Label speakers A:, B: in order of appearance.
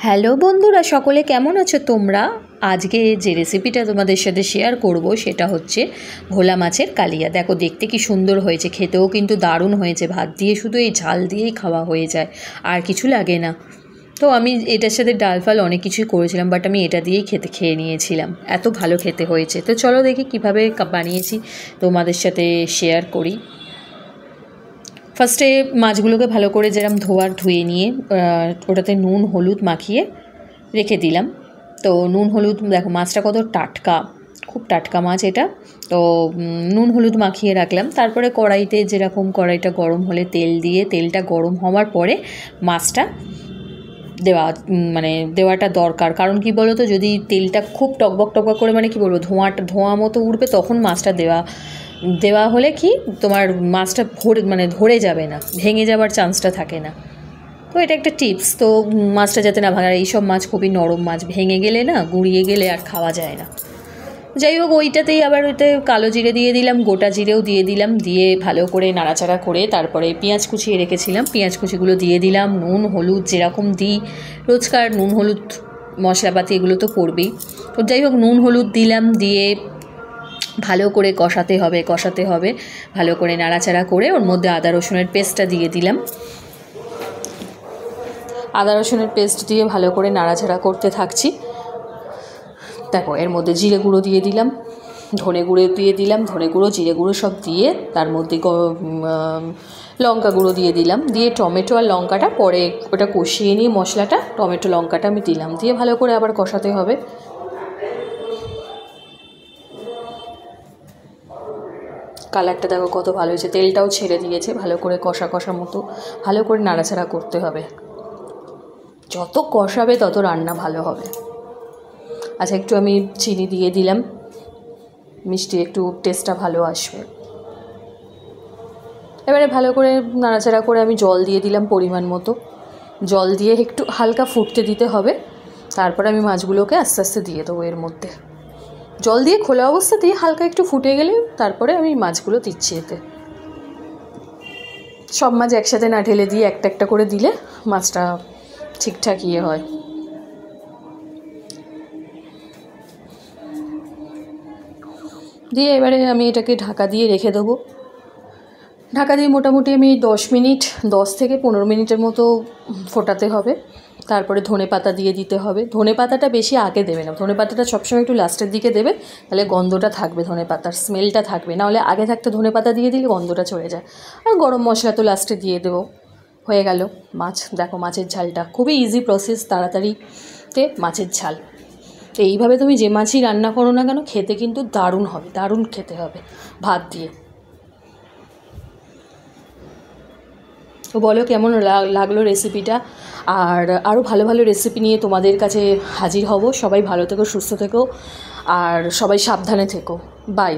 A: Hello বন্ধুরা, সকলে কেমন আছো তোমরা? আজকে যে রেসিপিটা তোমাদের সাথে শেয়ার করব সেটা হচ্ছে ভোলা মাছের কালিয়া। দেখো দেখতে কি সুন্দর হয়েছে, খেতেও কিন্তু দারুণ হয়েছে। ভাত দিয়ে শুধু এই ঝাল দিয়েই খাওয়া হয়ে যায়, আর কিছু লাগে না। তো আমি এটার সাথে ডাল ফাল অনেক কিছুই করেছিলাম, বাট আমি এটা দিয়েই খেয়ে নিয়েছিলাম। এত ভালো খেতে হয়েছে। তো চলো দেখি কীভাবে বানিয়েছি তোমাদের সাথে শেয়ার করি। ফার্স্টে মাছগুলোকে ভালো করে যেরকম ধুয়ে নিয়ে ওটাতে নুন হলুদ মাখিয়ে রেখে দিলাম। তো নুন হলুদ, দেখো মাছটা কত টাটকা, খুব টাটকা মাছ এটা। তো নুন হলুদ মাখিয়ে রাখলাম। তারপরে কড়াইতে যেরকম কড়াইটা গরম হলে তেল দিয়ে, তেলটা গরম হওয়ার পরে মাছটা দেওয়াটা দরকার। কারণ কি বলো তো, যদি তেলটা খুব টকবক টকবক করে, কি বলবো, ধোঁয়া মতো উঠবে, তখন মাছটা দেওয়া হলে কি তোমার মাছটা ধরে যাবে না, ভেঙে যাওয়ার চান্সটা থাকে না। তো এটা একটা টিপস। তো মাছটা যাতে না ভাঙা, এইসব মাছ খুবই নরম মাছ, ভেঙে গেলে না, গুঁড়িয়ে গেলে আর খাওয়া যায় না। যাই হোক, ওইটাতেই আবার ওইতে কালো জিরে দিয়ে দিলাম, গোটা জিরেও দিয়ে দিলাম, দিয়ে ভালো করে নাড়াচাড়া করে তারপরে পেঁয়াজ কুচিয়ে রেখেছিলাম, পেঁয়াজ কুচিগুলো দিয়ে দিলাম। নুন হলুদ যেরকম দিই রোজকার, নুন হলুদ মশলাপাতি এগুলো তো পড়বেই। তো যাই হোক, নুন হলুদ দিলাম, দিয়ে ভালো করে কষাতে হবে ভালো করে নাড়াচাড়া করে ওর মধ্যে আদা রসুনের পেস্টটা দিয়ে দিলাম। আদা রসুনের পেস্ট দিয়ে ভালো করে নাড়াচাড়া করতে থাকছি। দেখো এর মধ্যে জিরে গুঁড়ো দিয়ে দিলাম, ধনে গুঁড়ো দিয়ে দিলাম, ধনে গুঁড়ো জিরে গুঁড়ো সব দিয়ে তার মধ্যে লঙ্কা গুঁড়ো দিয়ে দিলাম, দিয়ে টমেটো আর লঙ্কাটা পরে ওটা কষিয়ে নিয়ে মশলাটা, টমেটো লঙ্কাটা আমি দিলাম, দিয়ে ভালো করে আবার কষাতে হবে। কালারটা দেখো কত ভালো হয়েছে, তেলটাও ছেড়ে দিয়েছে। ভালো করে কষা মতো ভালো করে নাড়াচাড়া করতে হবে। যত কষাবে তত রান্না ভালো হবে। আচ্ছা, একটু আমি চিনি দিয়ে দিলাম, মিষ্টি একটু টেস্টটা ভালো আসবে। এবারে ভালো করে নাড়াচাড়া করে আমি জল দিয়ে দিলাম পরিমাণ মতো। জল দিয়ে একটু হালকা ফুটতে দিতে হবে। তারপরে আমি মাছগুলোকে আস্তে আস্তে দিয়ে দেবো এর মধ্যে। জল দিয়ে খোলা অবস্থাতেই হালকা একটু ফুটে গেলে তারপরে আমি মাছগুলো দিচ্ছি এতে। সব মাছ একসাথে না ঢেলে দিয়ে একটা একটা করে দিলে মাছটা ঠিকঠাক হয়। দিয়ে এবারে আমি এটাকে ঢাকা দিয়ে রেখে দেবো। ঢাকা দিয়ে মোটামুটি আমি 10 থেকে 15 মিনিটের মতো ফোটাতে হবে। তারপরে ধনে পাতা দিয়ে দিতে হবে। ধনে পাতাটা বেশি আগে দেবে না, ধনে পাতাটা সবসময় একটু লাস্টের দিকে দেবে, তাহলে গন্ধটা থাকবে, ধনে পাতার স্মেলটা থাকবে। নাহলে আগে থাকতে ধনে পাতা দিয়ে দিলে গন্ধটা চলে যায়। আর গরম মশলা তো লাস্টে দিয়ে দেবো। হয়ে গেল মাছ। দেখো মাছের ঝালটা খুবই ইজি প্রসেস, তাড়াতাড়িতে মাছের ঝাল। তো এইভাবে তুমি যে মাছই রান্না করো না কেন, খেতে কিন্তু দারুণ হবে, দারুণ খেতে হবে ভাত দিয়ে। তো বলো কেমন লাগলো রেসিপিটা। আর আরও ভালো ভালো রেসিপি নিয়ে তোমাদের কাছে হাজির হব। সবাই ভালো থেকো, সুস্থ থেকো, আর সবাই সাবধানে থেকো। বাই।